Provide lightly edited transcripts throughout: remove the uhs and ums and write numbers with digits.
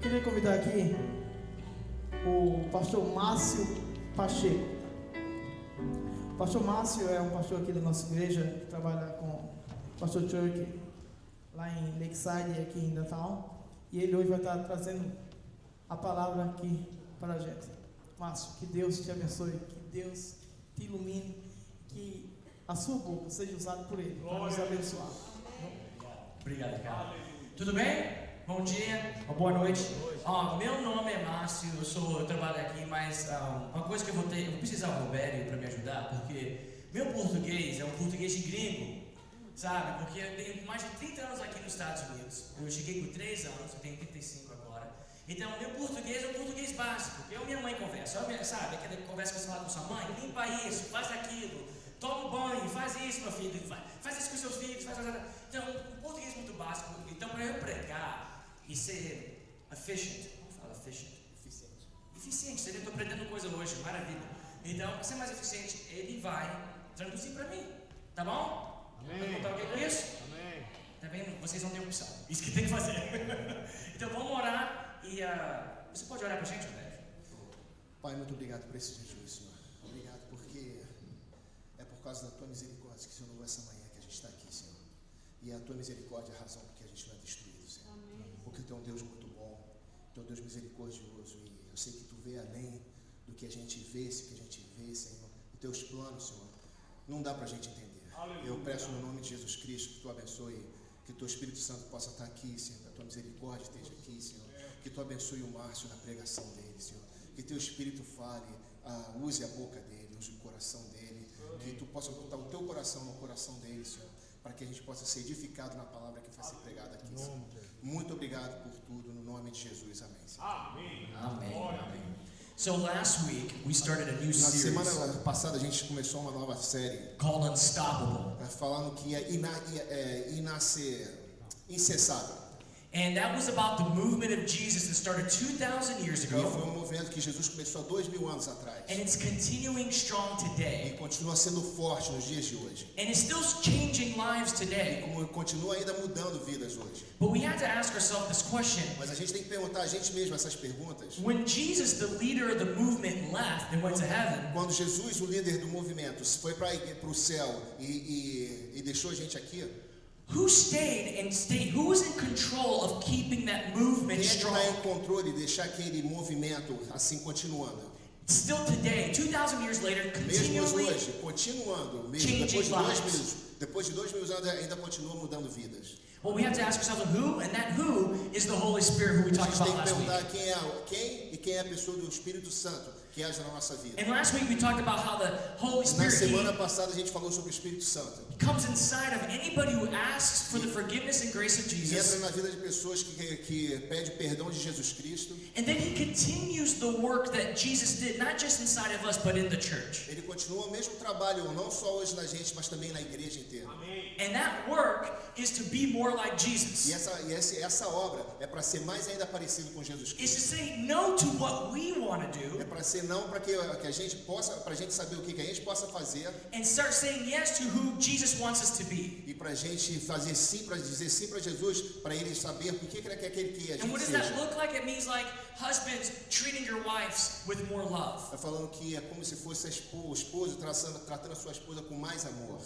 queria convidar aqui o pastor Márcio Pacheco. O pastor Márcio é um pastor aqui da nossa igreja, que trabalha com o pastor Chuck lá em Lakeside e aqui em Natal. E ele hoje vai estar trazendo a palavra aqui para a gente. Márcio, que Deus te abençoe, que Deus te ilumine, que a sua boca seja usada por Ele para nos abençoar. Obrigado, cara. Tudo bem? Bom dia, ou boa noite. Meu nome é Márcio, eu trabalho aqui, mas uma coisa que eu vou precisar do Robério para me ajudar, porque meu português é um português de gringo, sabe? Porque eu tenho mais de 30 anos aqui nos Estados Unidos. Eu cheguei com 3 anos, eu tenho 35 agora. Então, meu português é um português básico, que eu e minha mãe conversa. Sabe, aquela conversa que você fala com sua mãe, limpa isso, faz aquilo, toma um banho, faz isso, meu filho, faz isso com seus filhos, Então, um português muito básico. Então, para eu pregar e ser efficient, como fala efficient? Eficiente, eu estou aprendendo coisa hoje, maravilha. Então, para ser mais eficiente, ele vai traduzir para mim, tá bom? Amém. Vamos contar o que é isso? Amém. Tá vendo? Vocês não têm opção, isso que tem que fazer. Então, vamos orar e você pode orar para a gente, André? Pai, muito obrigado por esse jejum, Senhor. Obrigado porque é por causa da Tua misericórdia que, Senhor, essa manhã que a gente está aqui, Senhor. E a Tua misericórdia é a razão por que a gente não é destruído, Senhor. Amém. Porque Tu é um Deus muito bom, Tu é um Deus misericordioso. E eu sei que Tu vê além do que a gente vê, Senhor. Os Teus planos, Senhor, não dá para a gente entender. Aleluia. Eu peço no nome de Jesus Cristo que Tu abençoe, que Teu Espírito Santo possa estar aqui, Senhor. Que a Tua misericórdia esteja aqui, Senhor. Que Tu abençoe o Márcio na pregação dele, Senhor. Que Teu Espírito fale, use a boca dele, use o coração dele. Que Tu possa botar o Teu coração no coração dele, Senhor, para que a gente possa ser edificado na palavra que vai ser pregada aqui, Senhor. Muito obrigado por tudo, no nome de Jesus, amém, Senhor. Amém. Amém. So last week we started a new Na series semana passada a gente começou uma nova série called Unstoppable. Falando que é incessável. And that was about the movement of Jesus that started 2,000 years E foi ago. movimento que Jesus começou há 2.000 anos atrás. And it's continuing strong E today. continua sendo forte nos dias de hoje. And it's still changing lives E today. como continua ainda mudando vidas hoje. But we have to ask ourselves this question. Mas a gente tem que perguntar a gente mesmo essas perguntas. When Jesus, the leader of the movement, left and went to heaven, Quando Jesus, o líder do movimento, foi para o céu e deixou a gente aqui, who stayed and stayed? Who was in control of keeping that movement quem é que strong? está em controle de deixar aquele movimento assim continuando? Still today, 2,000 years later, Mesmo continually hoje, continuando, mesmo changing depois de 2.000 anos ainda continua mudando vidas. well, we have to ask ourselves who, and that who is the Holy Spirit who we A talked gente tem about que last week. perguntar quem é a pessoa do Espírito Santo que age na nossa vida. And last week we talked about how the Holy Na Spirit semana he passada a gente falou sobre o Espírito Santo. comes inside of anybody who asks for the forgiveness and grace of E entra Jesus. na vida de pessoas que pedem perdão de Jesus Cristo. And then he continues the work that Jesus did, not just inside of us, but in the church. Ele continua o mesmo trabalho, não só hoje na gente, mas também na igreja inteira. And that work is to be more like Jesus. E essa obra é para ser mais ainda parecido com Jesus Is to Cristo. say no to what we want to do É para ser não para que a gente possa, para a gente saber o que a gente possa fazer and start saying yes to who Jesus wants us to be. e para a gente fazer sim, para dizer sim para Jesus, para ele saber o que ele quer que a And what gente does that seja. look like? It means like husbands treating your wives with more love. Está falando que é como se fosse o esposo tratando a sua esposa com mais amor.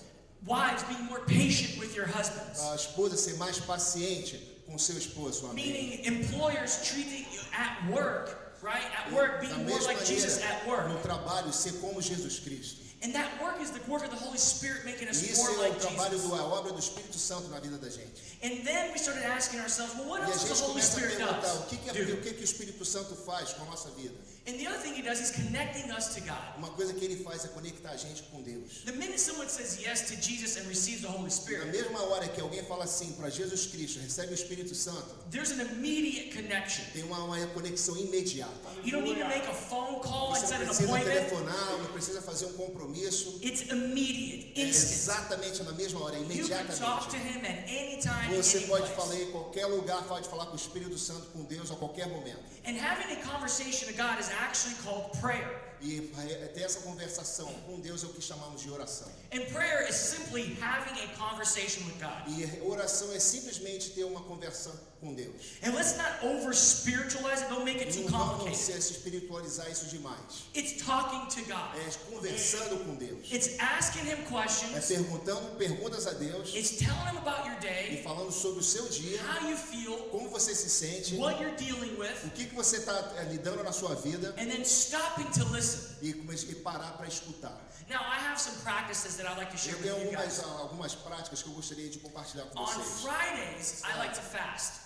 Wives being more patient with your husbands. A esposa ser mais paciente com o seu esposo, sua amiga. Meaning employers treating you at work, right? At work Da being more mesma like Jesus maneira, at work. no trabalho, ser como Jesus Cristo. And that work is the work of the Holy Spirit making E us isso more é o like trabalho, Jesus. a obra do Espírito Santo na vida da gente. And then we started asking ourselves, well, what E a else does gente the Holy começa a Spirit perguntar does? o que o Espírito Santo faz com a nossa vida. And the other thing he does is connecting us to God. Uma coisa que ele faz é conectar a gente com Deus. The minute someone says yes to Jesus and receives the Holy Na Spirit, mesma hora que alguém fala assim para Jesus Cristo, recebe o Espírito Santo, there's an immediate connection. tem uma conexão imediata. You don't need to make a phone call and Você set não an precisa appointment. telefonar, não precisa fazer um compromisso, it's immediate, é instant. exatamente na mesma hora, You can talk to imediatamente. him at any time, Você any pode place. falar em qualquer lugar, pode falar com o Espírito Santo, com Deus a qualquer momento. And having a conversation with God is actually called prayer. E ter essa conversação com Deus é o que chamamos de oração. And prayer is simply having a conversation with God. E oração é simplesmente ter uma conversa com Deus. And let's not over spiritualize it, don't make it too Não vamos complicated. se espiritualizar isso demais. It's talking to God. É conversando com Deus. It's asking him É questions. perguntando perguntas a Deus It's telling him about your e day, falando sobre o seu dia, how you feel, como você se sente, what you're dealing with, o que você está lidando na sua vida and then stopping to listen. e parar para escutar. Now, I have some practices that I'd like to share Eu with tenho you guys. algumas práticas que eu gostaria de compartilhar com On vocês. Fridays, I like to fast.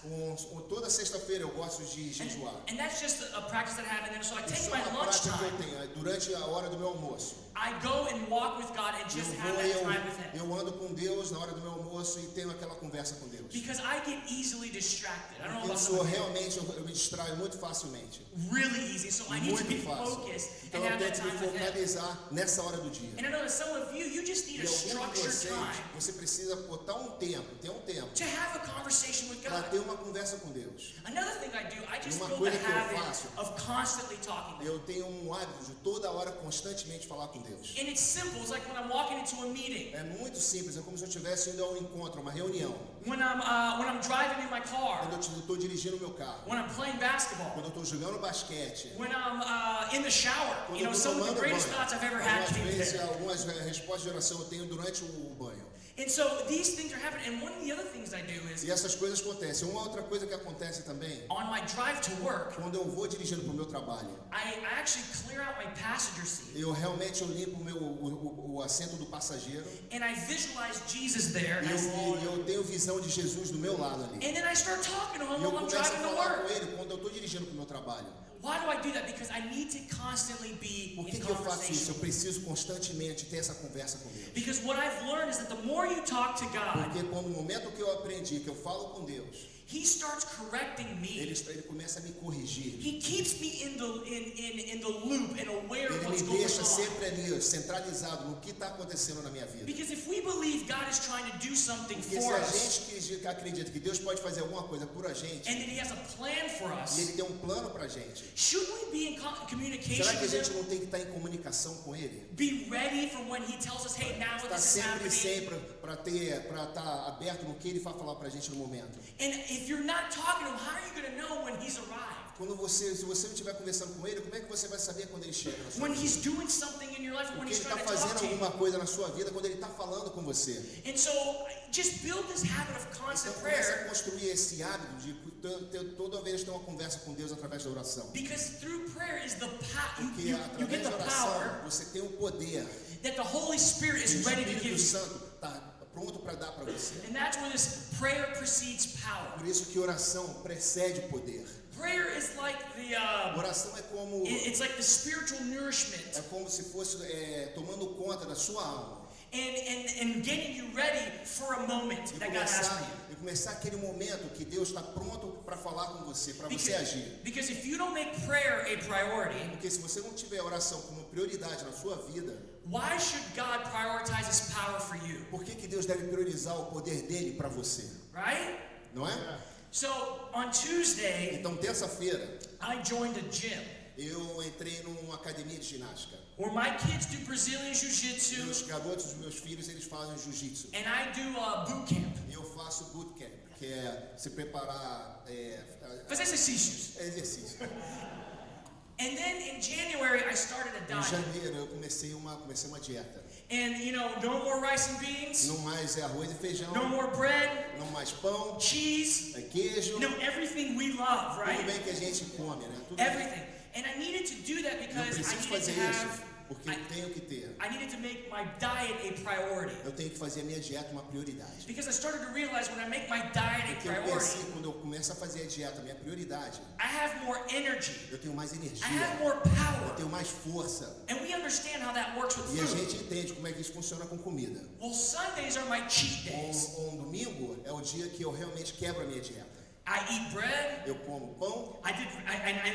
Toda sexta-feira eu gosto de jejuar. And that's just a practice that I have. And then so I take Isso my é uma prática que eu lunchtime, tenho. Durante a hora do meu almoço, I go and walk with God and eu just have vou that e time with Him. eu ando com Deus na hora do meu almoço e tenho aquela conversa com Deus. Because I get easily distracted. I don't know Eu about sou some of you. realmente, eu me distraio muito facilmente. Really easy. So I need to be Muito fácil. focused Então and eu have that tento me time with Him. focalizar nessa hora do dia. And I know that some of you, you just need E a alguns de structured vocês, time você precisa botar um tempo, ter um tempo to have a conversation with para God. ter uma conversa com Deus. Another thing I do, I just Uma build the coisa que eu habit faço. of constantly talking to Him. Eu tenho um hábito de toda hora constantemente falar com Deus. And it's simple. It's like when I'm walking into a meeting, É muito simples, é como se eu estivesse indo a um encontro, a uma reunião. when I'm driving in my car, Quando eu estou dirigindo o meu carro, when I'm playing basketball, quando eu estou jogando basquete, when I'm in the shower. quando You know, eu estou some of the tomando greatest banho. thoughts I've ever had came Algumas vezes, there. algumas respostas de oração eu tenho durante o banho. And so these things are happening. And one of the other things I do is E essas coisas acontecem. Uma outra coisa que acontece também, on my drive to work, quando eu vou dirigindo para o meu trabalho, I actually clear out my passenger seat eu realmente limpo o assento do passageiro and I visualize Jesus there e as Lord. eu tenho visão de Jesus do meu lado ali. And then I start talking to him E eu while I'm começo a driving to falar com work. ele quando eu estou dirigindo para o meu trabalho. Why do I do that? Because I need to constantly be Por in que eu faço isso? conversation. Eu preciso constantemente ter essa conversa com Deus. Because what I've learned is that the more you talk to God, Porque quando no momento que eu aprendi, que eu falo com Deus, He starts correcting me. ele começa a me corrigir. He keeps me in the loop and aware of Ele what's me going deixa on. sempre ali, centralizado no que está acontecendo na minha vida. Because if we believe God is trying to do something Porque se for a us gente acredita que Deus pode fazer alguma coisa por a gente, and that He has a plan for e us, Ele tem um plano para a gente, shouldn't we be in communication será que a with gente Him? não tem que estar em comunicação com Ele? Be ready for when He tells us, hey, now Está this is happening. sempre para estar aberto no que Ele vai falar para a gente no momento. And if you're not talking to Him, how are you going to know when He's arrived? Se você não estiver conversando com Ele, como é que você vai saber quando Ele chega na sua When vida? He's doing something in your life, when Porque He's Ele está trying to talk fazendo to you. alguma coisa na sua vida, quando Ele está falando com você. And so just build this habit of constant Então começa a prayer, construir esse hábito de toda vez ter uma conversa com Deus através da oração. because through prayer is the Porque you através get da the oração power você tem o poder. that the Holy Spirit E is o ready to give Espírito you. Santo está pronto para dar para você. And that's where this prayer precedes power. Por isso que oração precede poder. Prayer is like Oração é como it's like the spiritual nourishment se fosse tomando conta da sua alma. and getting you ready for a moment that God has for you. E começar aquele momento que Deus está pronto para falar com você, para você agir. Because if you don't make prayer a priority, Porque se você não tiver oração como prioridade na sua vida, why should God prioritize His power for you? por que Deus deve priorizar o poder dele para você? Right? Não é? So on Tuesday, Então, terça-feira, I joined a gym eu entrei numa academia de ginástica. where my kids do Brazilian Meus Jiu-Jitsu garotos, os meus filhos, eles fazem jiu-jitsu. and I do boot camp. E eu faço bootcamp, que é se preparar, Fazer exercícios. exercício. And then in January, I started a Em diet. janeiro eu comecei uma dieta. And you know, no more rice and beans, Não mais arroz e feijão, no more bread, não mais pão, cheese, queijo, you know, everything we love, tudo right? bem que a gente come, né? Tudo bem. Everything. And I needed to do that Eu because I preciso needed fazer to isso, have, porque eu tenho que ter. I needed to make my diet a priority. Eu tenho que fazer a minha dieta uma prioridade. Because I started to realize when I make my diet a Porque eu priority, pensei, quando eu começo a fazer a dieta minha prioridade, I have more energy, eu tenho mais I have energia, more eu power. tenho mais força. And we understand how that works with E a food. gente entende como é que isso funciona com comida. Well, Sundays are my cheat days. Um domingo é o dia que eu realmente quebro a minha dieta. I eat bread. Eu como pão,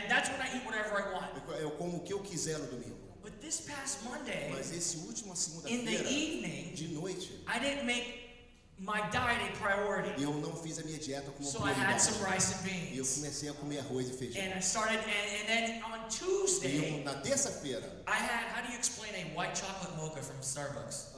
That's when I eat whatever I want. eu como o que eu quiser no domingo. But this past Monday, Mas esse último in the segunda-feira, evening, de noite, I didn't make my diet a priority. eu não fiz a minha dieta como So I had some prioridade. rice and E eu beans. comecei a comer arroz e feijão. And I started, and then on E Tuesday, na terça-feira, I had, how do you explain a white chocolate mocha from Starbucks?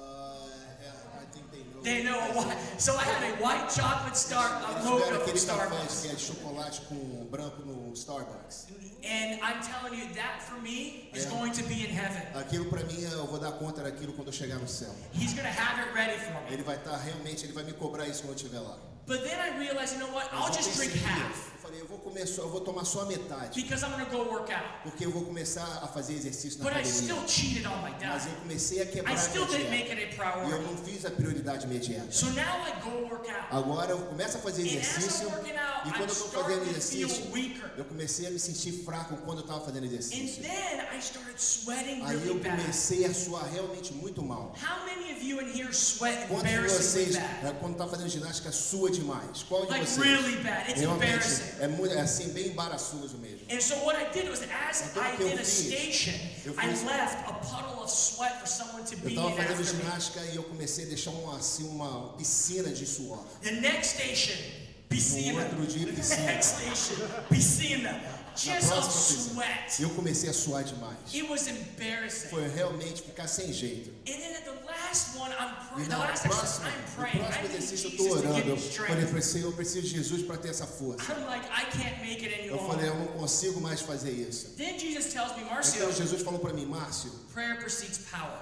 I think they know. They know what. So I had a white chocolate Eles mocha tiveram from aquele café Starbucks. que é de chocolate com branco no Starbucks. And I'm telling you, that for me is Yeah. going to be in heaven. Aquilo para mim, eu vou dar conta daquilo quando eu chegar no céu. He's going to have it ready for me. Ele vai estar realmente, ele vai me cobrar isso quando eu estiver lá. But then I realized, you know what? I'll Mas eu just drink percebi, half eu falei, eu vou tomar só a metade, because I'm going to go work out. porque eu vou começar a fazer exercício na But I academia. still cheated on my Mas diet. eu comecei a quebrar I a still minha didn't make dieta. it a E eu priority. não fiz a prioridade imediata. So now I go work out. Agora eu começo a fazer And as exercício, I'm working out, e I'm quando eu estou starting fazendo to feel exercício, weaker. eu comecei a me sentir fraco quando eu estava fazendo And exercício. then I started sweating Aí really eu bad. comecei a suar realmente muito mal. How many of you in here sweat Quantos de embarrassingly vocês, bad? quando está fazendo ginástica, sua demais? Qual de Like vocês? really bad. It's Realmente, embarrassing. é assim, bem embaraçoso mesmo. And so what I did was, as Então, I o que eu did a fiz? station, Eu I fiz- left a puddle of sweat for someone to Eu be estava in fazendo after me. ginástica e eu comecei a deixar uma piscina de suor. The next station, piscina. No outro dia, The piscina. next station, piscina. Just próxima of piscina. sweat. E eu comecei a suar demais. It was embarrassing. Foi realmente ficar sem jeito. And then at the last one, I'm E praying. The no last exercise, próximo, I'm no praying. I próximo need exercício eu Jesus estou to orando. give me Eu falei strength. para você, eu preciso de Jesus para ter essa força. I'm like, I can't make it Eu falei, anymore. eu não consigo mais fazer isso. Then Jesus tells me, Marcio, Então Jesus falou para mim, Márcio, prayer precedes power.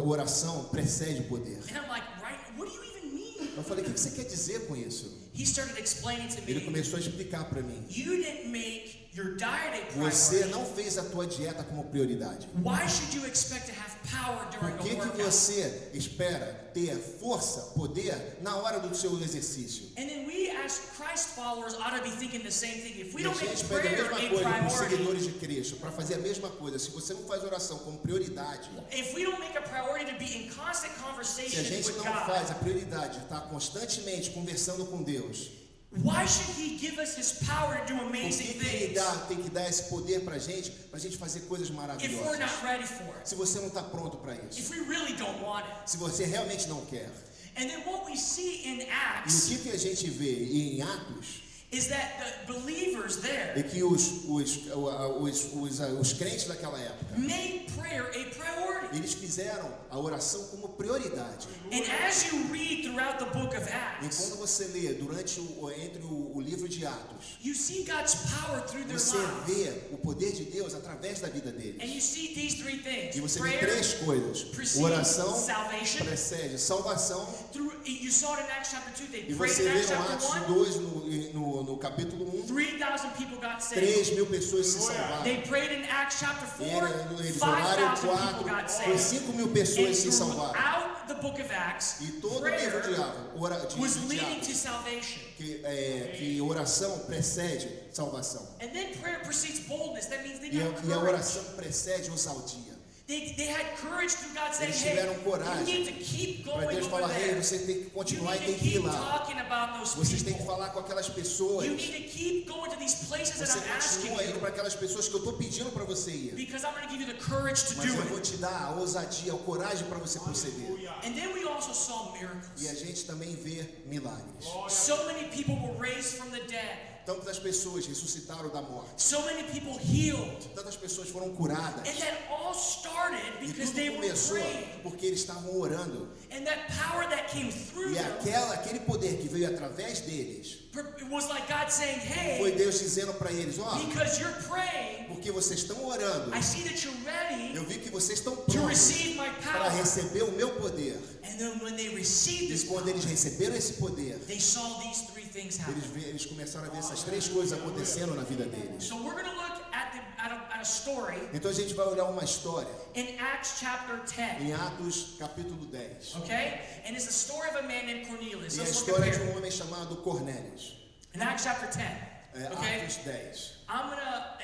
oração precede poder. And I'm like, right? What do you even mean? Eu falei, o que você quer dizer com isso? He started explaining to Ele me, começou a explicar para mim. you didn't make your diet a Você priority. não fez a tua dieta como prioridade. Why should you expect to have power during Por que a que workout? você espera ter força, poder na hora do seu exercício? And then we as Christ followers ought to be thinking the same thing. If we E a don't make gente pede a prayer mesma a coisa para os priority, seguidores de Cristo, para fazer a mesma coisa. Se você não faz oração como prioridade, if we don't make a priority to be in constant se a conversation gente with não God, faz a prioridade de estar constantemente conversando com Deus, why should He give us His power to do por amazing que ele things tem que dar esse poder para a gente fazer coisas if we're maravilhosas? not ready for it? Se você não está pronto para If isso, we really don't want it? se você realmente não quer. And then what we see in E o Acts que a gente vê em Atos is that the believers é there que os crentes daquela época, made prayer a priority. eles fizeram a oração como prioridade. And as you read throughout the book of E Acts, quando você lê entre o livro de Atos, you see God's power through their você lives. vê o poder de Deus através da vida deles. And you see these three things. E você vê Prayer, três coisas: precedes oração salvation. precede salvação. You saw it in Acts chapter 2. They E prayed você in vê Acts no chapter Atos 1. 2, no capítulo 1, 3,000 people got saved. 3.000 pessoas se salvaram. They prayed in Acts chapter 4. Eles oraram 5,000 people got 4, saved. 5.000 pessoas And se salvaram. throughout the book of Acts, E todo o livro de prayer was leading to Atos, salvation. que oração precede salvação. And then prayer precedes boldness. That means they E got a courage. oração precede ousadia. They had courage through God saying, Eles hey, tiveram you coragem need to keep Para going Deus over falar, ei, there. você tem que You continuar e need tem to que ir keep lá. talking about those Vocês têm que people. falar com aquelas pessoas. You need to keep going to these places that Você I'm asking continua indo you, para aquelas pessoas que eu estou pedindo para você ir. because I'm going to give you the courage to Mas do eu vou it. te dar a ousadia, a coragem para você proceder. And then we also saw E a miracles. gente também vê milagres. So many people were raised from the dead. Tantas pessoas ressuscitaram da morte. So many people healed. Tantas pessoas foram curadas. And that all started E because tudo they were começou praying. porque eles estavam orando. And that power that came through E them, aquele poder que veio através deles, it was like God saying, foi hey, Deus dizendo para eles, ó, because you're praying, porque vocês estão orando, I see that you're ready eu vi que vocês estão to prontos receive my para power. receber o meu poder. And then when they received E this quando power, eles receberam esse poder, they saw these three things happen. eles começaram a ver essas três coisas acontecendo na vida deles. So we're going to look at a story Então a gente vai olhar uma história in Acts chapter 10. em Atos capítulo 10. Okay? And it's the story of a man named Cornelius. E a Let's look história at de here. um homem chamado Cornélios. In Acts chapter 10. Okay? Atos 10. I'm going to,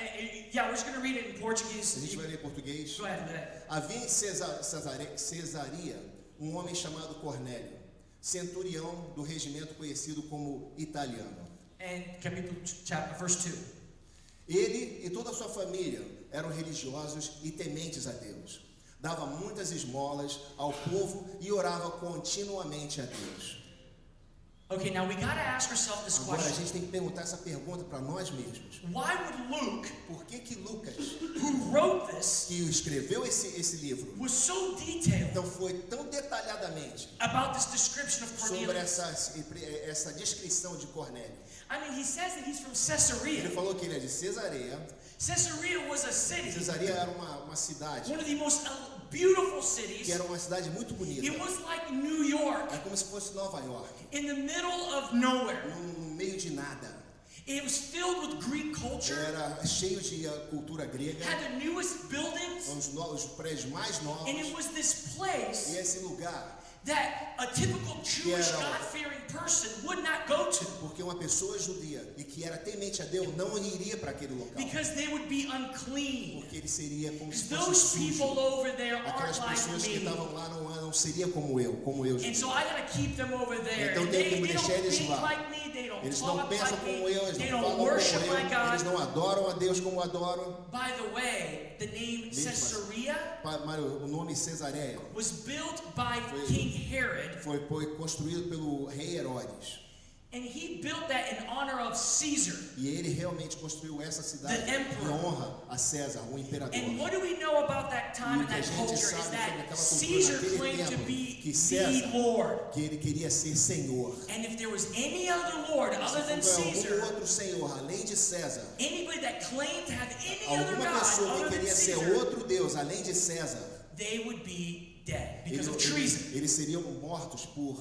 yeah, we're just going to read it in A Portuguese. gente vai ler em português. Go ahead. Havia em Cesaria um homem chamado Cornélio, centurião do regimento conhecido como italiano. And capítulo chapter, verse 2. Ele e toda a sua família eram religiosos e tementes a Deus. Dava muitas esmolas ao povo e orava continuamente a Deus. Okay, now we gotta ask ourselves this Agora a question. gente tem que perguntar essa pergunta para nós mesmos. Why would Luke, Por que Lucas, who wrote this, que escreveu esse livro, was so detailed então foi tão detalhadamente about this description of sobre Cornelius? essa descrição de Cornélio? I mean, he says that he's from Ele Caesarea. falou que ele é de Cesareia. Caesarea was a city, Cesareia era uma cidade one of the most beautiful cities. que era uma cidade muito bonita. It was like New York, É como se fosse Nova York, in the middle of nowhere. no meio de nada. It was filled with Greek culture, Era cheio de cultura grega, had the newest buildings, os prédios mais novos. and it was this E place esse lugar, that a typical Jewish era- God-fearing person would not go to porque uma pessoa judia e que era temente a Deus não iria para aquele local, because they would be unclean. porque ele seria como se Those fosse people sujo. over there Aquelas aren't pessoas like que me. estavam lá não seria como eu And so I gotta keep them over there. Então And tenho que they deixar don't eles think lá. like me, they don't Eles não talk pensam like como me, eu, eles they não don't falam como worship eu, like eles God. não adoram a Deus como adoram. By the way, the name Mesmo assim. Caesarea Mas o nome Cesareia was built by Foi- King Herod, foi construído pelo rei Herodes. and he built that in honor of Caesar. E ele realmente construiu essa cidade The emperor. em honra a César, o imperador. And what do we know about that E time o and que a that gente culture sabe is sobre that aquela cultura Caesar naquele claimed to tempo, be que the César, Lord. que ele queria ser Senhor. And if there was any other Lord other than Se houver algum Caesar, outro Senhor, além de César, anybody that claimed to have any other alguma God pessoa other que than queria ser Caesar, outro Deus, além de César, they would be dead because of treason. eles seriam mortos por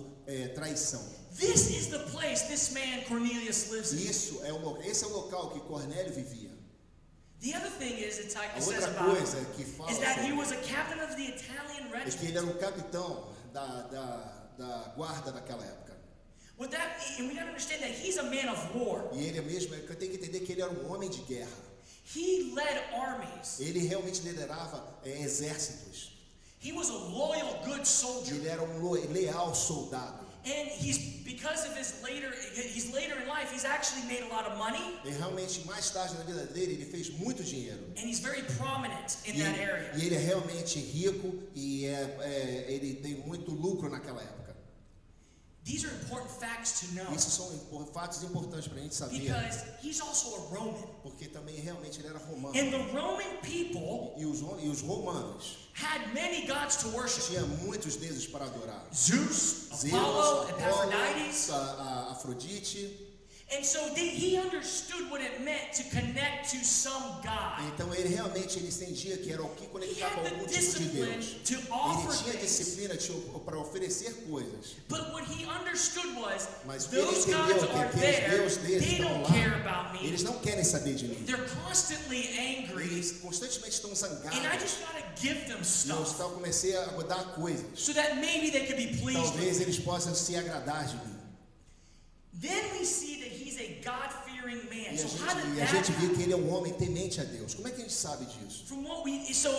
traição. This is the place this man Cornelius lives in. Esse é o local que Cornélio vivia. The other thing is, it A says outra about him, coisa que fala is that he sobre was a captain of the Italian é que ele regiment. era o capitão da guarda daquela época. With that, and we gotta understand that he's a man of war. E ele mesmo, eu tenho que entender que ele era um homem de guerra. He led armies. Ele realmente liderava exércitos. He was a loyal, good soldier. Ele era um leal soldado. And because of he's later in life, he's actually made a lot of money, E realmente, mais tarde na vida dele, ele fez muito dinheiro. and he's very prominent in E that area. ele é realmente rico e ele tem muito lucro naquela época. These are important facts to know Isso são fatos importantes para a gente saber, because he's also a Roman. porque também realmente ele era romano. And the Roman people E os romanos had many gods to worship. tinham muitos deuses para adorar. Zeus, Zeus, Apollo, Apolo, Epaphroditus. a Afrodite. And so he understood what it meant to connect to some God. Então ele realmente entendia que era o que He conectava had algum the tipo de discipline Deus. to Ele offer tinha things. disciplina para oferecer coisas. But what he understood was, Mas ele those entendeu gods que are aqueles there, deuses deles they estão don't lá. care about me. Eles não querem saber de mim. They're constantly angry. Eles constantemente estão zangados. And I just gotta give them E eu stuff então comecei a dar coisas. so that maybe they could be pleased with Talvez me. eles possam se agradar de mim. Then we see that he's a God-fearing man. E So how did a that gente happen? vê que ele é um homem temente a Deus. Como é que a gente sabe disso? From what we so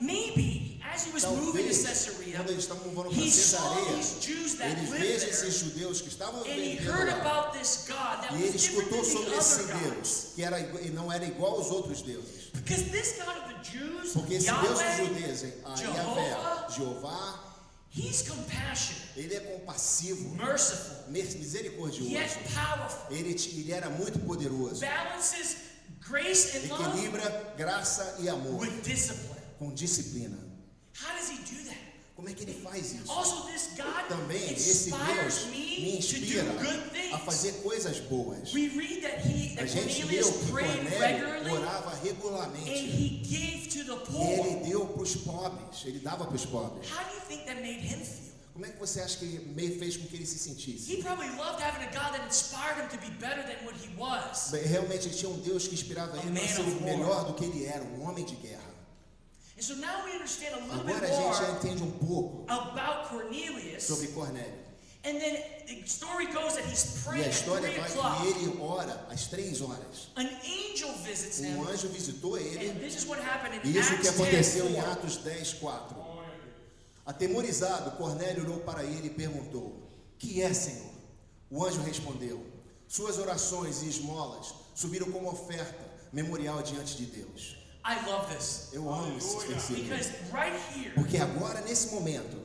maybe as he was moving to Talvez, Caesarea, quando eles estavam movando he para saw Cesareia, these Jews that eles lived veem there, esses judeus que estavam and he vivendo heard lá. about this God that E ele was different escutou than sobre the esse other gods. Deus, que não era igual aos outros deuses. Because this God of the Jews, Porque esse Deus dos Yahweh, judeus, Yahvé, Jeová, he's compassionate, ele é compassivo, merciful, misericordioso. yet powerful, Ele era muito poderoso. balances grace and love Equilibra graça e amor with discipline. com disciplina. How does he do that? Como é que ele faz isso? Also, this God Também esse inspires Deus me me to inspira do good things. a fazer coisas boas. We read that A gente leu Cornelius que prayed Cornélio regularly orava and regularmente. he gave to the E poor. ele deu para os pobres, ele dava para os pobres. How do you think that made him feel? Como é que você acha que meio fez com que ele se sentisse? He probably loved having a God that inspired him to be better than what he was. Realmente ele tinha um Deus que inspirava ele a ser melhor do que ele era, um homem de guerra. And so now we understand a little Agora bit a gente já more entende um pouco about Cornelius. sobre Cornélio. And then the story goes that he's E praying a at história 3 vai o'clock. que ele ora às 3 horas. An angel visits him. Um anjo visitou And ele. this is what happened in E isso que Acts aconteceu em 10:4. Atos 10:4. Atemorizado, Cornélio olhou para ele e perguntou: "Que é, Senhor?" O anjo respondeu: "Suas orações e esmolas subiram como oferta memorial diante de Deus. I love this. Eu amo esse versículo. Because right here, Porque agora, nesse momento,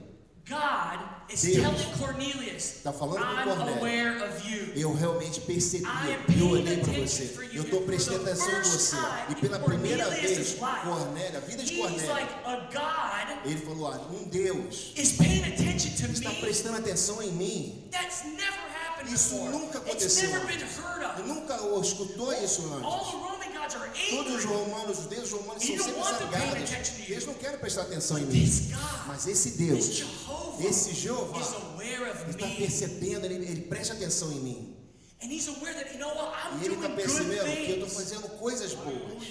God is Deus telling Cornelius, tá falando com I'm Cornélio. aware of you. eu realmente percebi, I am eu paying olhei para attention você, for you. eu estou And prestando for the atenção em first você. time E pela in primeira Cornelius' vez, life, Cornélio, a vida de He's Cornélio, like a God ele falou, Deus is paying attention to está me. prestando atenção em mim. That's never happened Isso before. nunca It's aconteceu never antes. been heard of. Nunca escutou isso All antes. the Roman gods are Todos os angry. romanos, os deuses romanos You são don't sempre want them paying zangados. attention to you. Eles não querem prestar atenção em But mim. this God, Mas esse this Deus, Jehovah, esse Jeová, is aware of está me. percebendo, ele presta atenção em mim. And he's aware that, you know what, I'm E ele está doing good percebendo que eu estou things. fazendo coisas boas.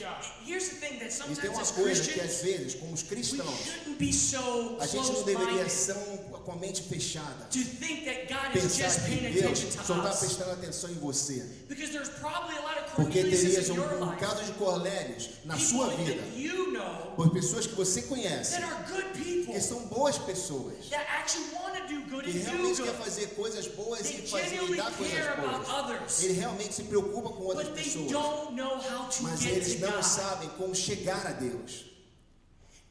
Here's the thing that E tem sometimes uma as coisa que às Christians, vezes, como os we cristãos, shouldn't be so a gente não deveria close-minded ser com a mente fechada. to think that God is Pensar just que paying Deus attention só to está us. prestando atenção em você. Because there's probably a lot of Porque Cornelius terias in your um life. bocado de Cornélios na sua People vida. that you know Por pessoas que você conhece, that are good people, que são boas pessoas. that actually want to do good Que and do realmente quer good. fazer coisas boas They e fazer e genuinely dar coisas care about boas. others, Ele realmente se preocupa com outras but they pessoas. don't know how to Mas get eles to não God. sabem como chegar a Deus.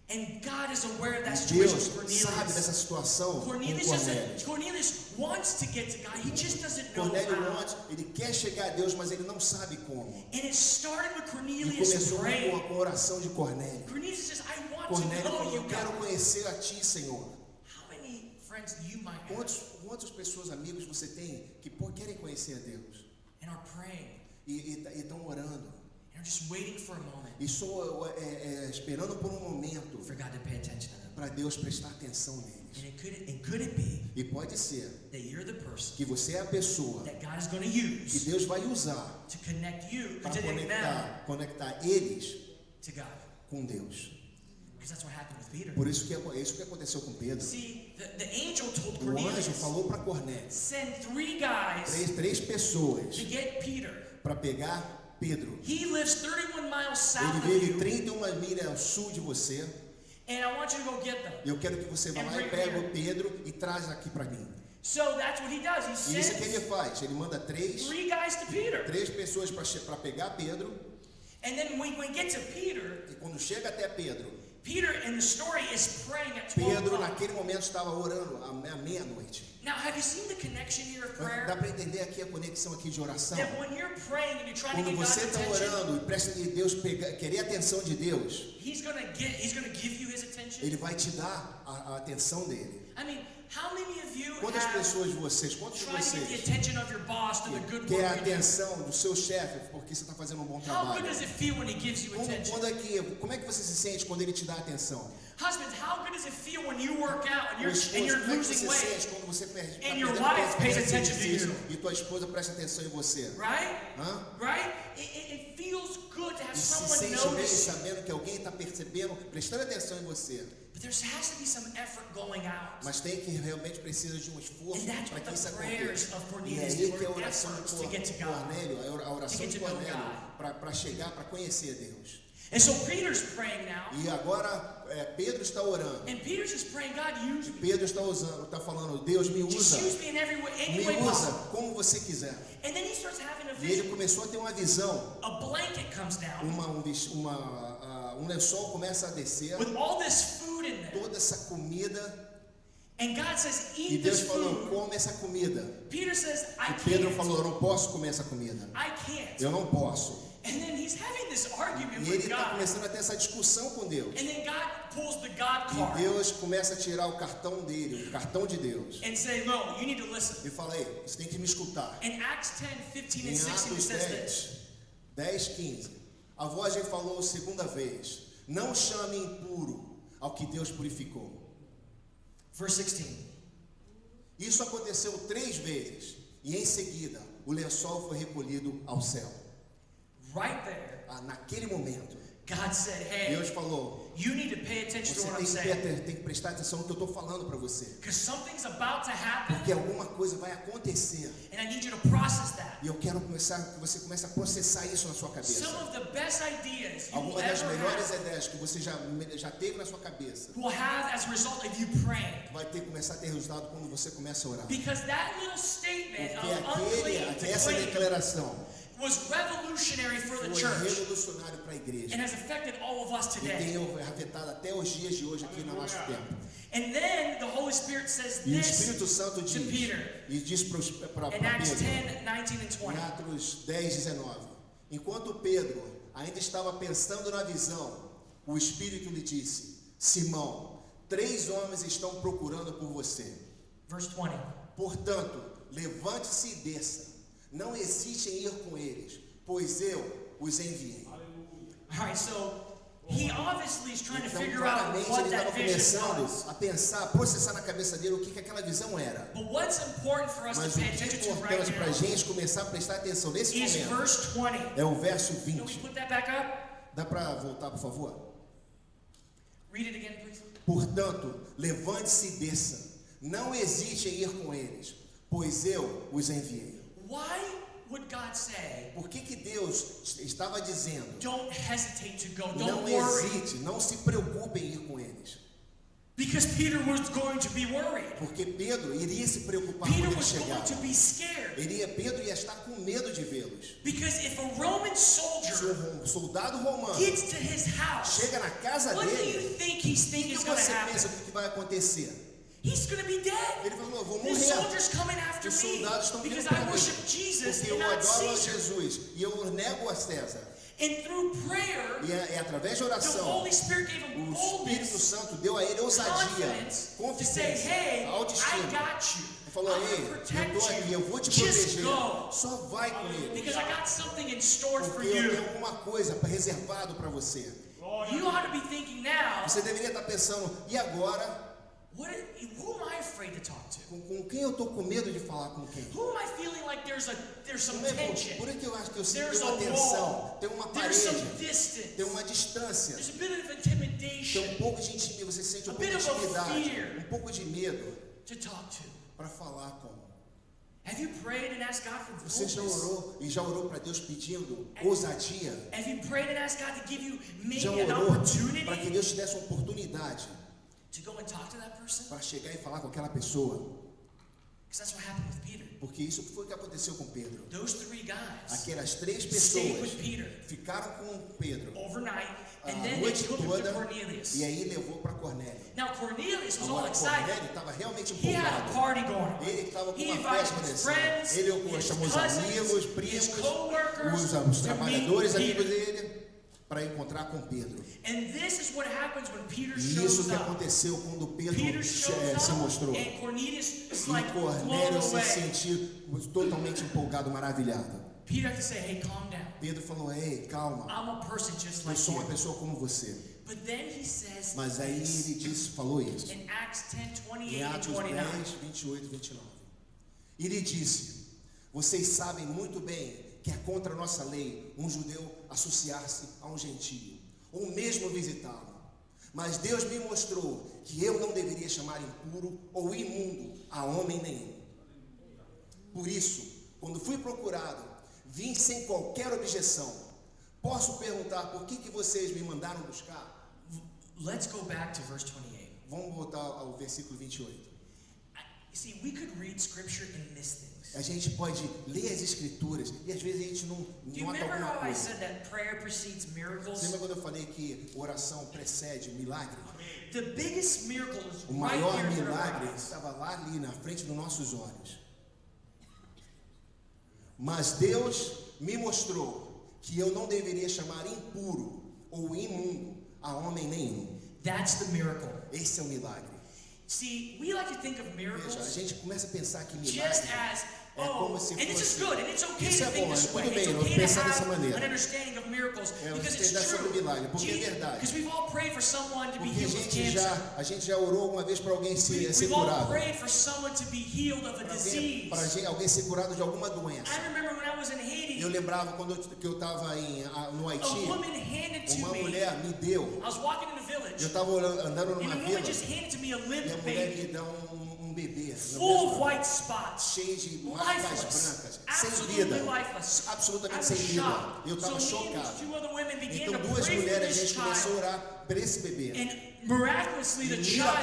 And God is aware of that E situation Deus with sabe Cornelius. dessa situação com Cornelius, Cornélio. Cornelius wants to get to God. He just doesn't know Cornélio how. antes, ele quer chegar a Deus, mas ele não sabe como. And it started with E Cornelius começou praying. com a oração de Cornélio. Cornelius says, I want Cornélio to know falou, you, eu quero God. conhecer a Ti, Senhor. How many friends you might have Quantas pessoas, amigos você tem que querem conhecer a Deus? and are praying E estão orando. and are just waiting for a moment E só esperando por um momento for God to pay attention to them. para Deus prestar atenção neles. And could it be E pode ser that you're the person que você é a pessoa that God is going to que use Deus vai usar to connect you, para to connect them conectar eles to God? com Deus. Because that's what happened with Peter. Por isso que é isso que aconteceu com Pedro. See, the angel told O anjo Cornelius, falou para Cornélio, send 3 guys três pessoas to get Peter. para pegar Pedro. He lives 31 miles south Ele of vive you, 31 milhas ao sul de você. and I want you to go get them. E eu quero que você vá lá e pegue o Pedro e traz aqui para mim. So that's what he does. He E isso que ele sends faz. Ele manda 3 guys to Peter. pessoas para pegar Pedro. And then when we get to Peter, E quando chega até Pedro, Peter in the story is praying at 12 Pedro o'clock. naquele momento estava orando à meia-noite. Now, have you seen the connection here of prayer? Dá para entender aqui a conexão aqui de oração? That when you're praying and you're trying to Quando get God's você está attention, orando e presta de Deus querer a atenção de Deus, He's gonna give you His attention. Ele vai te dar a atenção dele. I mean, how many of you Quantas have pessoas de vocês, quantos de tried to get the vocês attention of your boss to the good quer a work you do? atenção do seu chefe porque você está fazendo um bom How good trabalho? does it feel when He gives you attention? Como é que você se sente quando ele te dá atenção? Husbands, how good does it feel when you work out and you're Como é que losing você weight, sente quando você perde? and your wife pays attention to you? E tua esposa presta atenção em você. right? Hã? Right? It feels good to have E se someone sente bem notice. sabendo que alguém está percebendo, prestando atenção em você. But there has to be some effort going out. Mas tem que realmente precisa de um esforço And that's para what que isso the prayers aconteça. of E Cornelius aí que a were oração efforts de to get to God. Cornélio, a oração To get de to know Cornélio, God. para chegar, para conhecer Deus. And so Peter's praying now. E agora Pedro está orando. And Peter's just praying, God, use me. Pedro está falando, Deus me Just usa. use me in any Me way usa possible. como você quiser. And then he starts having a E ele vision. começou a ter uma visão. A blanket comes down Um lençol começa a descer. with all this food in there. Toda essa comida. And God says, E eat Deus this falou, food. come essa comida. Peter says, I E Pedro can't. falou, eu não posso comer essa comida. I can't. Eu não posso. And then he's having this argument E with ele está God. começando a ter essa discussão com Deus. And then God pulls the God E card Deus começa a tirar o cartão dele, o cartão de Deus. and say, no, you need to listen. E fala aí, você tem que me escutar. In Acts 10, 15, Em and 16, it Atos says this. 10, 15, a voz lhe falou segunda vez, não chame impuro ao que Deus purificou. Verse 16. Isso aconteceu 3 vezes, e em seguida o lençol foi recolhido ao céu. Right there, Naquele momento, God said, hey, Deus falou, you need to pay attention to você what I'm saying. tem que prestar atenção no que eu estou falando para você. Because something's about to happen, Porque alguma coisa vai acontecer. and I need you to process that. E eu quero que você comece a processar isso na sua cabeça. Some of the best ideas you will Algumas das ever melhores have ideias que você já teve na sua cabeça will have as a result of you praying. vai começar a ter resultado quando você começa a orar. Because that little statement Porque of unclean to essa clean declaração was revolutionary for the foi church revolucionário para a igreja. and has affected all of us E today. tem afetado até os dias de hoje aqui no nosso tempo. And then the Holy Spirit says E o this Espírito Santo to diz, Peter e diz para in Acts Pedro, 10, 19 and 20. em Atos 10, 19. Enquanto Pedro ainda estava pensando na visão, o Espírito lhe disse: Simão, 3 homens estão procurando por você. Verse 20. Portanto, levante-se e desça. Não hesite em ir com eles, pois eu os enviei. All right, so he obviously is trying to Então, figure out claramente, what ele estava that vision was. começando a pensar, processar na cabeça dele o que aquela visão era. But what's important for us Mas to o pay que é attention to importante right para a now gente começar a prestar atenção nesse is momento verse 20. é o verso Can we 20. put that back up? Dá para voltar, por favor? Read it again, please. Portanto, levante-se e desça. Não hesite em ir com eles, pois eu os enviei. Why would God say, Por que Deus estava dizendo: don't hesitate to go, não don't worry? hesite, não se preocupe em ir com eles? Because Peter was going to be worried. Porque Pedro iria se preocupar Peter quando ele was going chegava. to be scared. Pedro ia estar com medo de vê-los. Because if a Roman Se soldier um soldado romano gets to his house, chega na casa what do dele, you think he's o thinking que is going to você happen? pensa que vai acontecer? He's going to be dead. Ele falou: eu vou The morrer. soldiers coming after Os me soldados estão vindo because para I mim, worship Jesus porque and eu not adoro a Caesar. Jesus e eu nego a César. And through prayer, E é através de the oração, Holy Spirit gave him o Espírito boldness, Santo deu a ele ousadia, confidence to say, confidência, hey, I autoestima. got you. Ele falou: I'm ei, going to eu protect estou aqui, eu vou te you. Just proteger. go. Só vai com ele. Because I got something in store for Porque eu you. tenho alguma coisa reservado para você. You ought to be thinking now, Você deveria estar pensando: e agora? who am I afraid to talk to? Com quem eu estou com medo de falar com quem? Who am I feeling like there's some Por tension? que eu acho que eu sinto There's uma a tensão, wall. tem uma There's parede, some distance. tem uma distância, There's a bit of tem intimidation um pouco de intimidade, você sente um A pouco de bit of a intimidade, fear. um pouco de medo to talk to. para falar com. Have you prayed and asked God for Você já boldness? orou e já orou para Deus pedindo ousadia? Have you prayed and asked God to give you Já maybe an orou para que opportunity Deus te desse uma oportunidade to go and talk to that person? para chegar e falar com aquela pessoa? Because that's what happened with Peter. Porque isso foi o que aconteceu com Pedro. Those 3 guys Aquelas 3 stayed with pessoas Peter ficaram com Pedro overnight, a and then they noite took him to toda Cornelius. e aí levou para Cornélio. Now Cornelius was all Agora excited. Cornélio estava realmente He had a empolgado. party going on. Ele estava com He uma invited festa his acontecendo. friends, Ele his chamou os cousins, amigos, his primos, co-workers os to meet trabalhadores, amigos Peter. dele, para encontrar com Pedro. And this is what happens when Peter E isso shows que up. aconteceu quando Pedro Peter shows se mostrou. up, and Cornelius is E like blown Cornélio se away. sentiu totalmente empolgado, maravilhado. Peter had to say, hey, calm down. Pedro falou: ei, calma, I'm a person just eu like sou uma you. pessoa como você. But then he says Mas aí this ele disse, falou isso. in Acts 10, 28 Em and Atos 29. 10, 28 e 29. E ele disse: vocês sabem muito bem que é contra a nossa lei um judeu associar-se a um gentio, ou mesmo visitá-lo. Mas Deus me mostrou que eu não deveria chamar impuro ou imundo a homem nenhum. Por isso, quando fui procurado, vim sem qualquer objeção. Posso perguntar por que vocês me mandaram buscar? Let's go back to verse 28. Vamos voltar ao versículo 28. See, we could read scripture and miss things. A gente pode ler as escrituras e às vezes a gente não Do you nota remember alguma how I coisa. said that prayer precedes Você miracles? lembra quando eu falei que oração precede milagre? The biggest miracle is O right maior here in front of milagre our eyes. estava lá ali na frente dos nossos olhos. Mas Deus me mostrou que eu não deveria chamar impuro ou imundo a homem nenhum. That's the miracle. Esse é o milagre. See, we like to think of Veja, a miracles gente começa a pensar que just milagre as, é como se and this is fosse... good, and it's okay Isso to é think bom, this tudo way. bem, It's eu okay to pensar dessa have maneira. an understanding of miracles É, because você tem it's sobre true. milagre, porque é verdade. Because we've all prayed for someone to be Porque healed of cancer. a gente já orou uma vez para alguém ser We've all curado. prayed for someone to be healed of a disease. Para alguém ser curado de alguma doença. I remember when I was in Haiti, Eu lembrava quando que eu estava no a Haiti, woman handed to uma me. mulher me deu. I was walking in the Eu village, estava andando and numa the vila woman just handed to me a e a limp mulher baby. me deu um bebê full of white spots, cheio de marcas lifeless, brancas, sem absolutely vida, lifeless. absolutamente I sem was vida. shocked. Eu estava So me and chocado. two other women began Então to duas pray for mulheres, a this gente começou a child, orar por esse bebê. and miraculously the child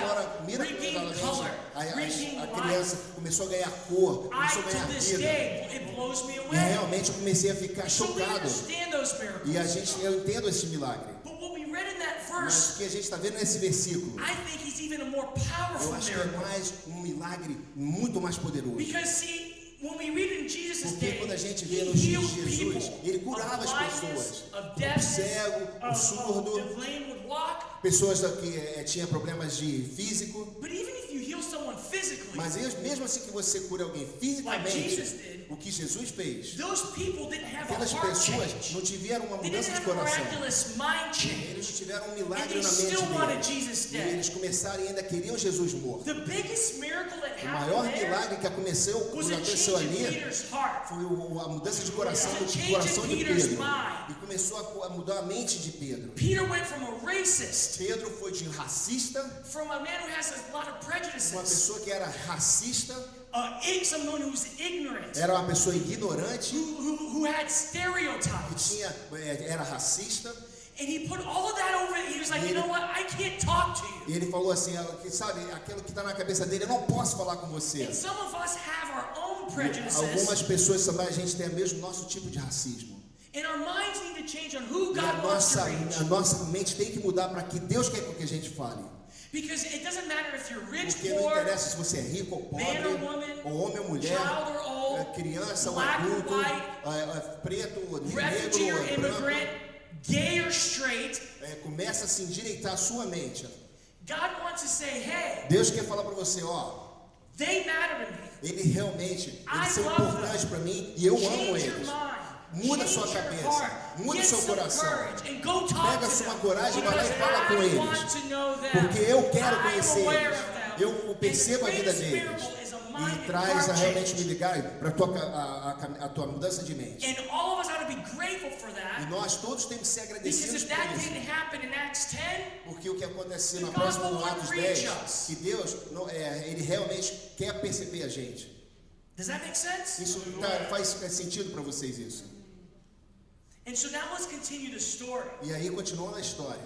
regained color, regained A life. criança começou a ganhar cor, começou a To ganhar this vida. day, it blows me E away. realmente eu comecei a ficar So we chocado. understand those E miracles. eu entendo esse milagre. But what we read in that Mas verse, o que a gente está vendo nesse versículo, I think is even a more eu powerful acho que é miracle. mais um milagre muito mais poderoso. Because see, when we read in Jesus' Porque day, quando a gente he vê nos dias healed de Jesus, people ele curava of as blindness, pessoas, of o deafness, cego, o surdo, of the lame would walk. pessoas que tinham problemas de físico. But even if you heal someone physically, Mas mesmo assim que você cura alguém like fisicamente, Jesus did, o que Jesus fez, those people didn't have a aquelas heart pessoas change. não tiveram uma They didn't mudança de have a coração. miraculous mind change. Eles tiveram um And milagre they na mente still wanted deles. Jesus E dead. eles começaram e ainda queriam Jesus morto. The biggest miracle that O maior happened there milagre que aconteceu was a aconteceu change in ali Peter's heart. foi a mudança de coração, It was a do change coração in de Peter's Pedro. mind. E começou a mudar a mente de Pedro. Peter went from a racist, Pedro foi de racista, from a man who has a lot of uma prejudices, pessoa que era racista, someone who's ignorant, era uma pessoa ignorante, who had stereotypes. era racista. And he put all of that over it. He was like, you know what? I can't talk to E you. ele falou assim, sabe, aquilo que está na cabeça dele, eu não posso falar com você. And some of us have our own Algumas prejudices, pessoas também, a gente tem o mesmo nosso tipo de racismo. and our minds need to change on who E a God wants to nossa, reach. a nossa mente tem que mudar para que Deus quer que a gente fale. Because it doesn't matter if you're rich, Porque não poor, interessa se você é rico ou pobre, man or woman, ou homem ou mulher, child or old, criança ou black or adulto, white, preto ou negro refugee or ou branco. immigrant, gay or straight. Começa a se endireitar a sua mente. God wants to say, hey, Deus quer falar para você, ó, they matter to me. ele realmente, I eles são love importantes them. para mim e eu amo Change your eles. mind. Muda Change sua your cabeça, heart. muda Get seu some coração. courage and go talk Pega to sua them. coragem e vai lá e Because fala com I eles. want to know them. Porque eu quero I am conhecer aware eles. of them. Eu percebo And a the vida greatest deles. miracle is a mind E and traz heart realmente me change. ligar para a tua mudança de mente. And all of us ought to be grateful for E that. nós todos temos que ser Because agradecidos if por that isso. didn't happen in Acts 10, Porque o que aconteceu na The próxima gospel Atos won't 10, reach us. que Deus, ele realmente quer perceber a gente. does that make sense? Isso faz sentido para vocês isso? And so now let's continue the story. E aí continua na história.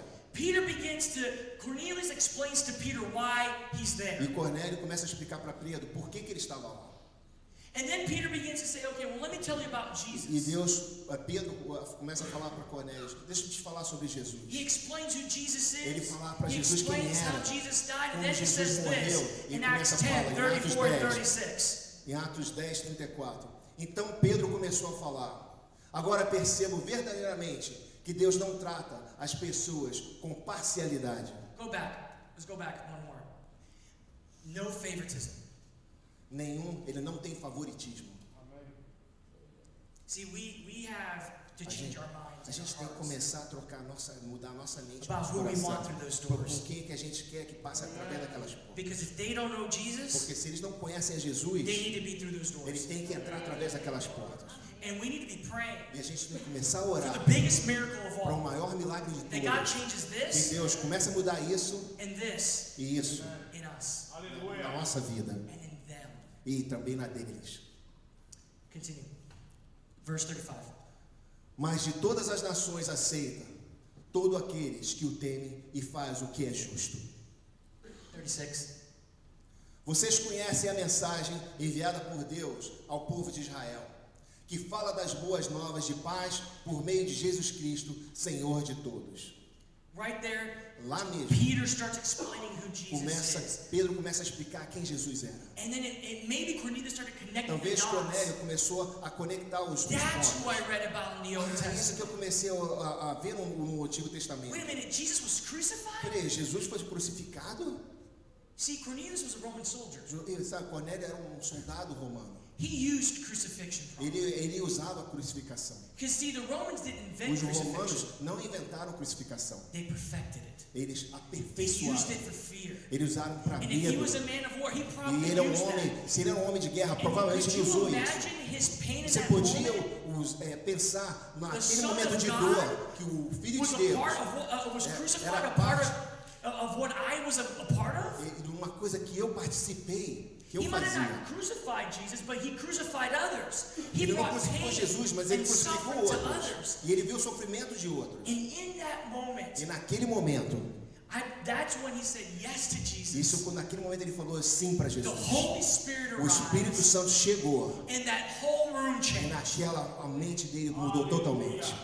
Cornelius explains to Peter why he's there. E Cornélio começa a explicar para Pedro por que ele estava lá. And then Peter begins to say, okay, well, let me tell you about E Jesus. Pedro começa a falar para Cornélio, deixa eu te falar sobre Jesus. He explains who Jesus Ele is. fala para He Jesus quem explains how era, Jesus died. And como then he Jesus says morreu. this E in Acts começa a falar 10, em Atos 34 and 10. 36. Em Atos 10, 34. Então Pedro começou a falar. Agora percebo verdadeiramente que Deus não trata as pessoas com parcialidade. Go back. Let's go back one more. No favoritism. Ele não tem favoritismo. See, we have to change our minds. A gente tem que começar a mudar a nossa mente About who we want through those com doors. quem que a gente quer que passe através daquelas portas. Because if they don't know Jesus, Porque se eles não conhecem a Jesus, they need to be through those doors. eles têm que entrar através daquelas portas. And we need to be praying E a gente tem que começar a for orar the biggest miracle of para o all. maior milagre de That God todos. changes Que this Deus comece a mudar isso and this e isso in us na nossa vida and in them. e também na deles. Continue. Verse 35. Mas de todas as nações aceita todos aqueles que o temem e faz o que é justo. 36. Vocês conhecem a mensagem enviada por Deus ao povo de Israel, que fala das boas novas de paz por meio de Jesus Cristo, Senhor de todos. Right there, Lá mesmo, Peter starts explaining who Jesus is. Pedro começa a explicar quem Jesus era. And then maybe Cornelius started connecting the Talvez dots. Cornélio começou a conectar os That's who pontos. I read about in the Old É isso Testament. que eu comecei a ver no Antigo Testamento. Wait a minute, Jesus was crucified? Peraí, Jesus foi crucificado? See, Cornelius was a Roman soldier. Sabe, Cornélio era um soldado romano. He used crucifixion. Ele usava a crucificação. Because see, the Romans didn't invent Os crucifixion. romanos não inventaram crucificação. They perfected it. Eles They used aperfeiçoaram. it for fear. Eles usaram para And if he medo. was a man of war, he E probably ele é used homem, that. se ele era um homem de guerra, And provavelmente could ele you usou isso. imagine his pain in Você that podia moment? pensar naquele Son momento of de God dor que o Filho Was de a Deus, part of what was crucified era a part of what I was a part of? de uma coisa que eu participei, que eu He might have fazia. not crucified Jesus, but he crucified others. He Ele não brought crucificou pain Jesus, mas ele and crucificou suffering to outros. others. E ele viu o sofrimento de outros. And in that moment, E naquele momento, that's when he said yes to Jesus. isso naquele momento ele falou sim para The Jesus. Holy Spirit O Espírito arrived, Santo chegou and that whole room e changed. a mente dele mudou totalmente.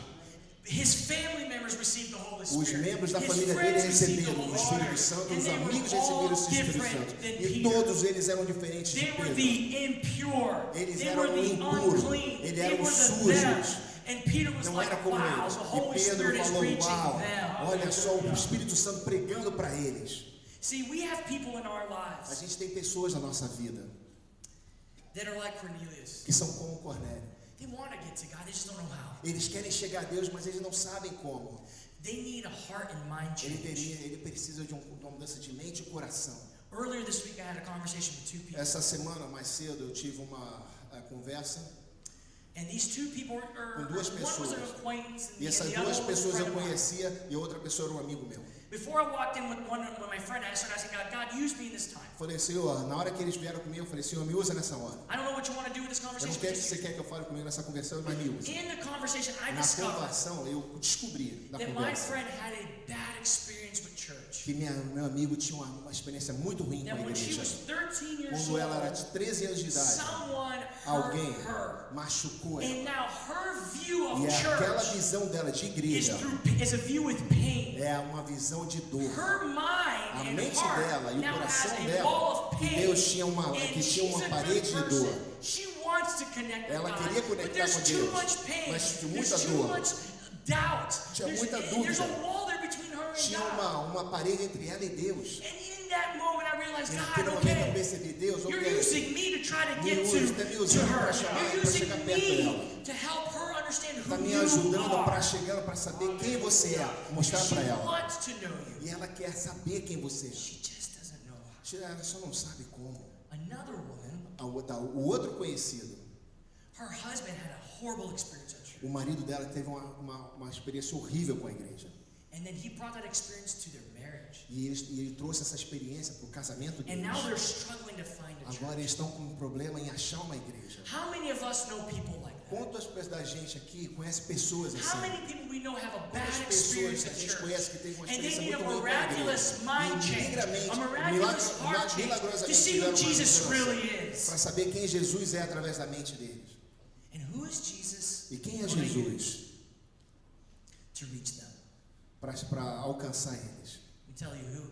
His family members received the Holy Os Spirit. membros da His família dele friends received the receberam o Holy Espírito Spirit. Santo, And os they were amigos all receberam o Espírito different Santo. than E Peter. todos eles eram diferentes de They were Pedro. the impure. Eles They eram were the impuros. unclean. Eles They eram were the sujos. them. And Peter was Não like, era como wow, eles. the Holy E Pedro Spirit is falou, reaching uau, them. olha só o Espírito Santo pregando para eles. See, we have people in our A lives gente tem pessoas na nossa vida that are like Cornelius. que são como Cornélio. They want to get to God, they just don't know how. Eles querem chegar a Deus, mas eles não sabem como. They need a heart and mind change. Ele precisa de uma mudança de mente e coração. Earlier this week, I had a conversation with two people. Essa semana, mais cedo, eu tive uma conversa And these two people com duas one was an pessoas. acquaintance and E essas the other duas one was a pessoas friend eu of mine. conhecia e a outra pessoa era um amigo meu. Before I walked in with my friend, I started asking God, use me in this time. Falei, Senhor, na hora que eles vieram comigo, eu falei, Senhor, me usa nessa hora. I don't know what you want to do with this Eu não conversation. quero but que você just quer que eu fale comigo nessa conversa, mas me usa. in the conversation, I Na discovered conversação, eu descobri na that my conversa friend had a bad experience with church. que meu amigo tinha uma experiência muito ruim com That a when she igreja. was 13 years Quando ela era old, de 13 anos de idade, someone alguém hurt her. machucou And ela. now her view of E aquela church visão dela de is igreja a view with pain. é uma visão de dor. Her A mind and mente heart dela e o now has coração a dela, wall of que pain. Deus tinha uma And parede she's a de good dor. person. She wants to connect with Ela God, queria but conectar there's com too Deus, much pain. mas tinha There's muita too dor. much doubt. Tinha There's muita a dúvida. wall there between her and Tinha God. uma parede entre ela e Deus. And in that moment I realized, E God, naquele momento eu okay, percebi, Deus, you're ok, using me to try to me get usa, está me to usando her. para chamar, You're para using chegar perto dela. me to help her understand Está who me you ajudando para are. chegando para saber quem você é, mostrar She para ela. wants to know you. E ela quer saber quem você é. She just doesn't know how. Ela só não sabe como. Another woman, O outro conhecido, her husband had a horrible experience at church. o marido dela teve uma experiência horrível com a igreja. And then he brought that experience to their marriage. E ele trouxe essa experiência para o casamento And deles. now they're struggling to find a church. Agora eles estão com um problema em achar uma igreja. How many of us know people like that? Quantas pessoas da gente aqui conhece pessoas How assim? many people we know have a bad Quantas pessoas experience que a at gente church? conhece que tem uma And they experiência need a muito ruim com a miraculous igreja? mind E change, a miraculous heart change, to milagrosamente see tiveram who uma Jesus mudança really is. para saber quem Jesus é através da mente deles. And who is Jesus E quem é gonna Jesus use to reach them? para alcançar eles? Let me tell you who.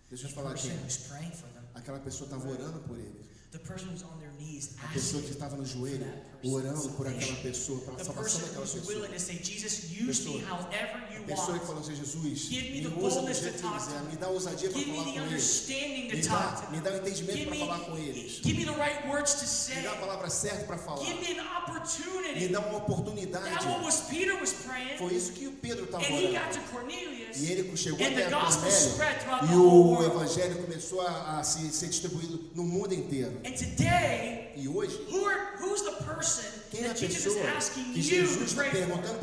Deixa eu The falar person quem. who's praying for them. Aquela pessoa estava orando por eles. The person who's on their knees A pessoa que asking estava no for joelho that person's orando por aquela salvation. pessoa, pela The salvação person daquela who's pessoa. willing to say, Jesus, use me Pessoa- however you A pessoa que want. falou assim, Jesus, Give me me the usa do boldness jeito to que talk quiser, to me dá ousadia para Give me falar the com eles. understanding to Me talk to dá o entendimento Give para me, falar com eles. give me the right words to Me say. dá a palavra certa para falar. Give me an Me opportunity. dá uma oportunidade. That's what was Peter was praying. Foi isso que o Pedro estava And he got orando. to Cornelius. E ele chegou And até the gospel Cornélio spread throughout the e whole o world. evangelho começou a ser distribuído no mundo inteiro. And today, E hoje, who's the person quem é a that Jesus is pessoa asking que you Jesus to está pray for? perguntando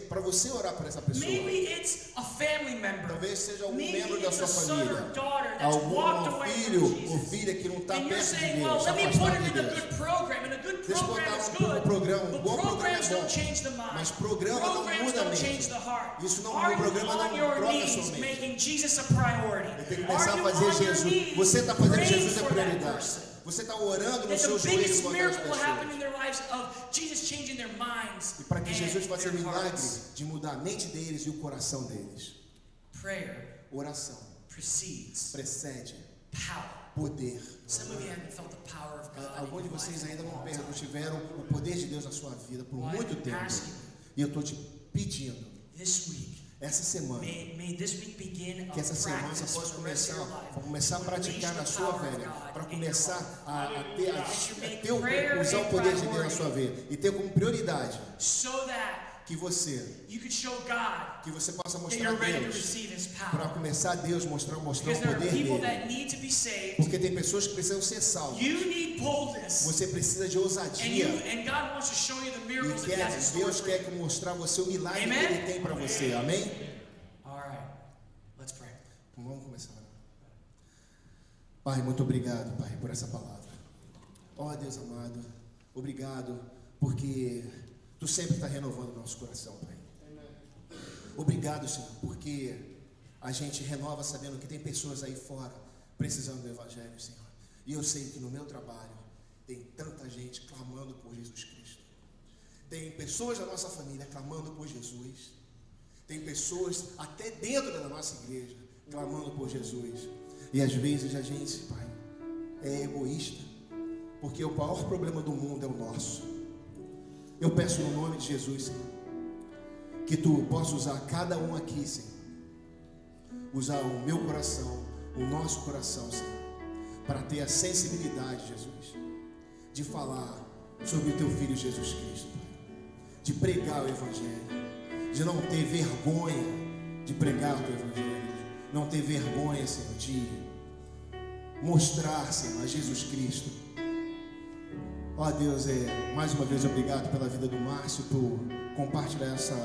para você orar por essa pessoa? Maybe it's a family member. Talvez seja algum Maybe membro da it's sua a son or família. daughter that's walked Algum away filho from ou Jesus. filha que não está And you're perto de saying, Deus, well, está let me put afastado him de in a Deus. good program, and a good Deixa eu program botar is um good. programa, But bom programa programs é bom. don't change the mind. Mas programa não Programs muda a don't mente. change the heart. Isso não, Are o programa you on não your troca a knees sua mente. making Jesus a priority? Tem que Are começar a you fazer on your Jesus. knees Você está fazendo praying Jesus a for that prioridade. person? Você está orando no That seu the joelho biggest com aquelas miracle will happen in pessoas. their lives of Jesus changing their minds E para que and Jesus faça their milagre hearts. de mudar a mente deles e o coração deles. Prayer Oração precedes precede power. poder. Some of you haven't felt the power of God. Alguns de in your vocês life ainda in a não long time. tiveram o poder de Deus na sua vida por Well, muito I'm tempo. asking E eu estou te pedindo, this week, essa semana, may this week begin que essa a semana practice você possa for the rest of your life. começar a praticar na sua vida, para começar a usar o poder de Deus na sua vida e ter como prioridade So that que você you could show God possa that mostrar you're a ready to Deus, receive His para power. começar a Deus mostrar o Because there are poder people dele, that need to be saved. porque tem pessoas que precisam ser salvas. You need boldness. Você precisa de ousadia And God wants to show you the miracles e that He has in store Deus for you. quer mostrar a você o milagre Amen? que Ele tem para você. Amém? All right, let's pray. Então vamos começar. Pai, muito obrigado, Pai, por essa palavra. Ó Deus amado, obrigado, porque Tu sempre está renovando o nosso coração, Pai. Obrigado, Senhor, porque a gente renova sabendo que tem pessoas aí fora precisando do Evangelho, Senhor. E eu sei que no meu trabalho tem tanta gente clamando por Jesus Cristo. Tem pessoas da nossa família clamando por Jesus. Tem pessoas até dentro da nossa igreja clamando por Jesus. E às vezes a gente, Pai, é egoísta, porque o maior problema do mundo é o nosso. Eu peço no nome de Jesus, Senhor, que Tu possa usar cada um aqui, Senhor. Usar o meu coração, o nosso coração, Senhor, para ter a sensibilidade, Jesus, de falar sobre o Teu Filho Jesus Cristo, de pregar o Evangelho, de não ter vergonha de pregar o Teu Evangelho, não ter vergonha, Senhor, de mostrar, Senhor, a Jesus Cristo. Ó Deus, mais uma vez obrigado pela vida do Márcio, por compartilhar essa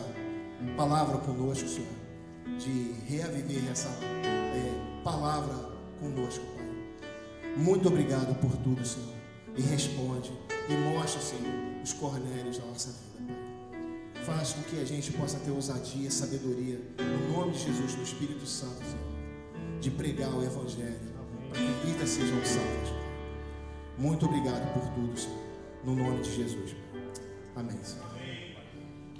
palavra conosco, Senhor, de reaviver essa palavra conosco, Pai. Muito obrigado por tudo, Senhor. E responde, e mostra, Senhor, os Cornélios da nossa vida, Pai. Faz com que a gente possa ter ousadia e sabedoria, no nome de Jesus, no Espírito Santo, Senhor, de pregar o Evangelho, para que vidas sejam salvas, Pai. Muito obrigado por tudo, Senhor, no nome de Jesus, Pai. Amém, Senhor.